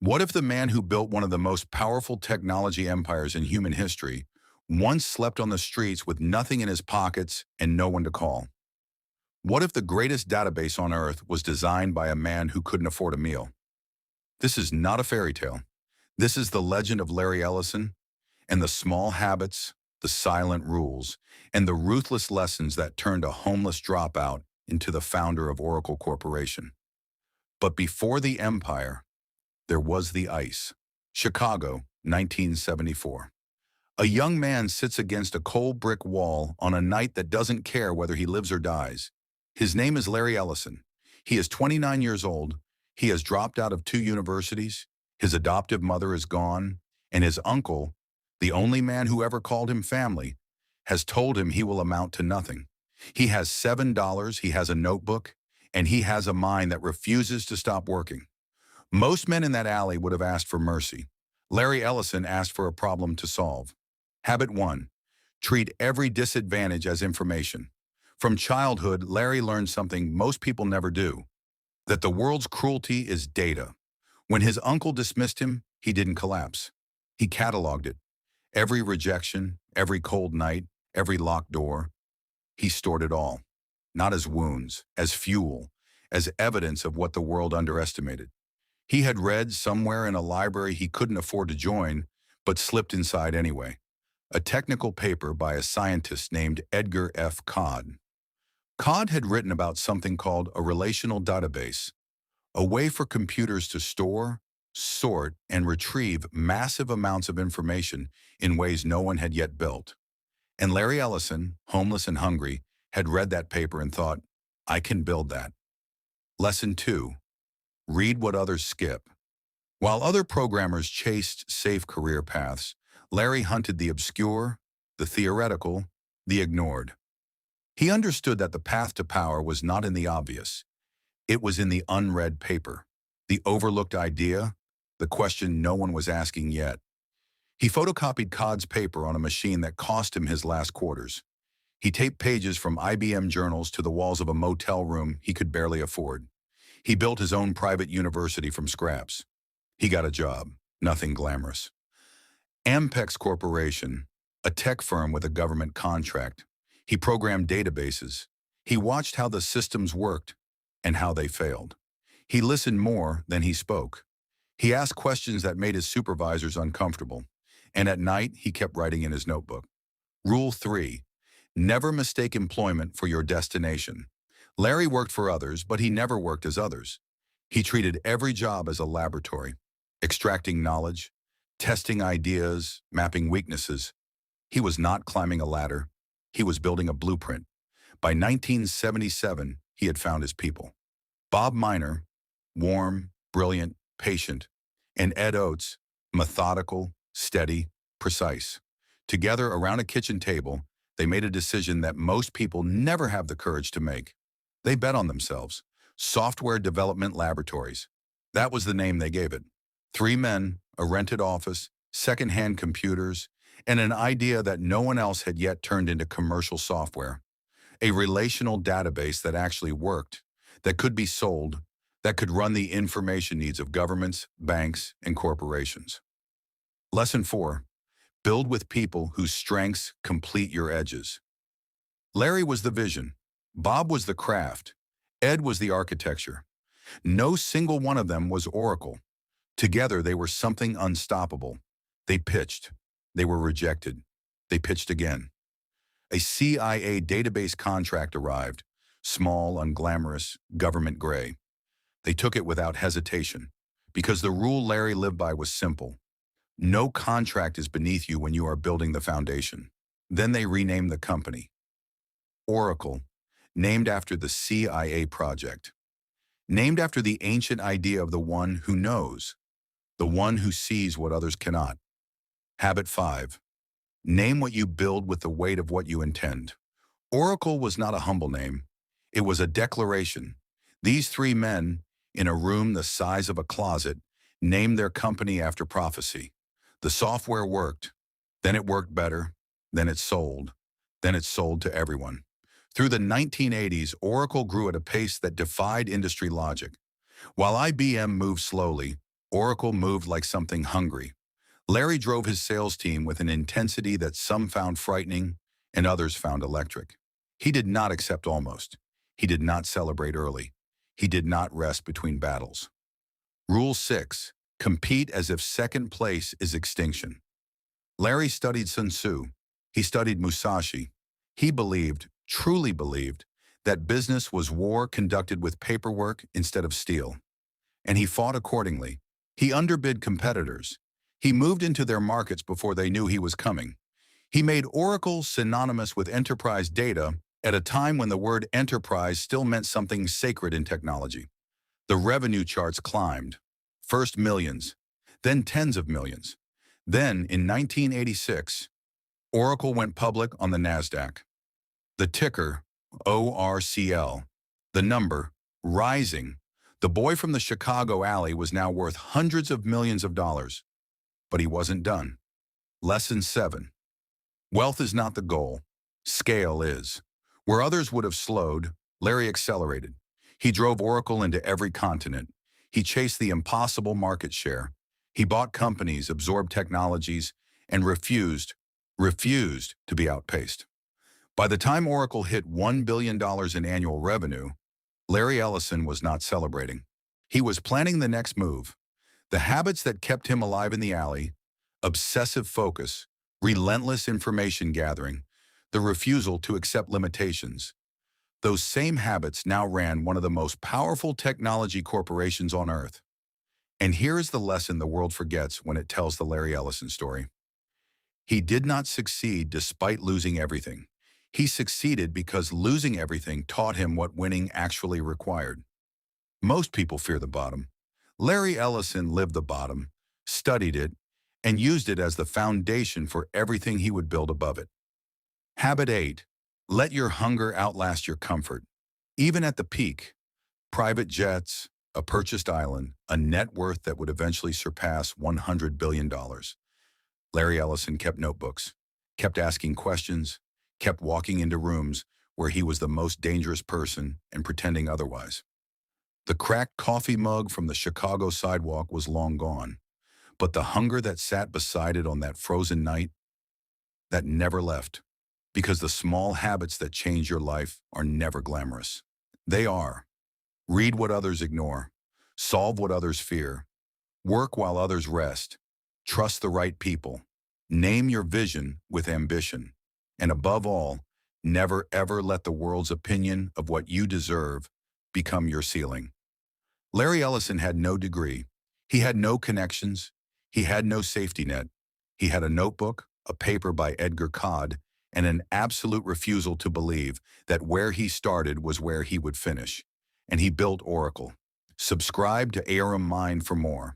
What if the man who built one of the most powerful technology empires in human history once slept on the streets with nothing in his pockets and no one to call? What if the greatest database on Earth was designed by a man who couldn't afford a meal? This is not a fairy tale. This is the legend of Larry Ellison and the small habits, the silent rules, and the ruthless lessons that turned a homeless dropout into the founder of Oracle Corporation. But before the empire, there was the ice. Chicago, 1974. A young man sits against a cold brick wall on a night that doesn't care whether he lives or dies. His name is Larry Ellison. He is 29 years old. He has dropped out of 2 universities. His adoptive mother is gone, and his uncle, the only man who ever called him family, has told him he will amount to nothing. He has $7, he has a notebook, and he has a mind that refuses to stop working. Most men in that alley would have asked for mercy. Larry Ellison asked for a problem to solve. Habit 1. Treat every disadvantage as information. From childhood, Larry learned something most people never do, that the world's cruelty is data. When his uncle dismissed him, he didn't collapse. He cataloged it. Every rejection, every cold night, every locked door. He stored it all, not as wounds, as fuel, as evidence of what the world underestimated. He had read somewhere in a library he couldn't afford to join, but slipped inside anyway. A technical paper by a scientist named Edgar F. Codd. Codd had written about something called a relational database, a way for computers to store, sort, and retrieve massive amounts of information in ways no one had yet built. And Larry Ellison, homeless and hungry, had read that paper and thought, I can build that. Lesson 2. Read what others skip. While other programmers chased safe career paths, Larry hunted the obscure, the theoretical, the ignored. He understood that the path to power was not in the obvious. It was in the unread paper, the overlooked idea, the question no one was asking yet. He photocopied Codd's paper on a machine that cost him his last quarters. He taped pages from IBM journals to the walls of a motel room he could barely afford. He built his own private university from scraps. He got a job, nothing glamorous. Ampex Corporation, a tech firm with a government contract. He programmed databases. He watched how the systems worked and how they failed. He listened more than he spoke. He asked questions that made his supervisors uncomfortable. And at night, he kept writing in his notebook. Rule 3. Never mistake employment for your destination. Larry worked for others, but he never worked as others. He treated every job as a laboratory, extracting knowledge, testing ideas, mapping weaknesses. He was not climbing a ladder. He was building a blueprint. By 1977, he had found his people. Bob Miner, warm, brilliant, patient, and Ed Oates, methodical, steady, precise. Together around a kitchen table, they made a decision that most people never have the courage to make. They bet on themselves. Software Development Laboratories. That was the name they gave it. 3 men, a rented office, second-hand computers, and an idea that no one else had yet turned into commercial software. A relational database that actually worked, that could be sold, that could run the information needs of governments, banks, and corporations. Lesson 4. Build with people whose strengths complete your edges. Larry was the vision. Bob was the craft. Ed was the architecture. No single one of them was Oracle. Together, they were something unstoppable. They pitched. They were rejected. They pitched again. A CIA database contract arrived, small, unglamorous, government gray. They took it without hesitation, because the rule Larry lived by was simple. No contract is beneath you when you are building the foundation. Then they renamed the company. Oracle, named after the CIA project. Named after the ancient idea of the one who knows, the one who sees what others cannot. Habit 5. Name what you build with the weight of what you intend. Oracle was not a humble name. It was a declaration. These 3 men, in a room the size of a closet, named their company after prophecy. The software worked. Then it worked better. Then it sold. Then it sold to everyone. Through the 1980s, Oracle grew at a pace that defied industry logic. While IBM moved slowly, Oracle moved like something hungry. Larry drove his sales team with an intensity that some found frightening and others found electric. He did not accept almost. He did not celebrate early. He did not rest between battles. Rule 6. Compete as if second place is extinction. Larry studied Sun Tzu. He studied Musashi. He believed, truly believed, that business was war conducted with paperwork instead of steel. And he fought accordingly. He underbid competitors. He moved into their markets before they knew he was coming. He made Oracle synonymous with enterprise data at a time when the word enterprise still meant something sacred in technology. The revenue charts climbed. First millions, then tens of millions. Then, in 1986, Oracle went public on the NASDAQ. The ticker, ORCL. The number, rising. The boy from the Chicago alley was now worth hundreds of millions of dollars. But he wasn't done. Lesson 7. Wealth is not the goal. Scale is. Where others would have slowed, Larry accelerated. He drove Oracle into every continent. He chased the impossible market share. He bought companies, absorbed technologies, and refused to be outpaced. By the time Oracle hit $1 billion in annual revenue, Larry Ellison was not celebrating. He was planning the next move. The habits that kept him alive in the alley, obsessive focus, relentless information gathering, the refusal to accept limitations. Those same habits now ran one of the most powerful technology corporations on earth. And here is the lesson the world forgets when it tells the Larry Ellison story. He did not succeed despite losing everything. He succeeded because losing everything taught him what winning actually required. Most people fear the bottom. Larry Ellison lived the bottom, studied it, and used it as the foundation for everything he would build above it. Habit 8. Let your hunger outlast your comfort. Even at the peak, private jets, a purchased island, a net worth that would eventually surpass $100 billion. Larry Ellison kept notebooks, kept asking questions, kept walking into rooms where he was the most dangerous person and pretending otherwise. The cracked coffee mug from the Chicago sidewalk was long gone, but the hunger that sat beside it on that frozen night, that never left, because the small habits that change your life are never glamorous. They are: read what others ignore, solve what others fear, work while others rest, trust the right people, name your vision with ambition, and above all, never ever let the world's opinion of what you deserve become your ceiling. Larry Ellison had no degree. He had no connections. He had no safety net. He had a notebook, a paper by Edgar Codd, and an absolute refusal to believe that where he started was where he would finish. And he built Oracle. Subscribe to AURUM Mind for more.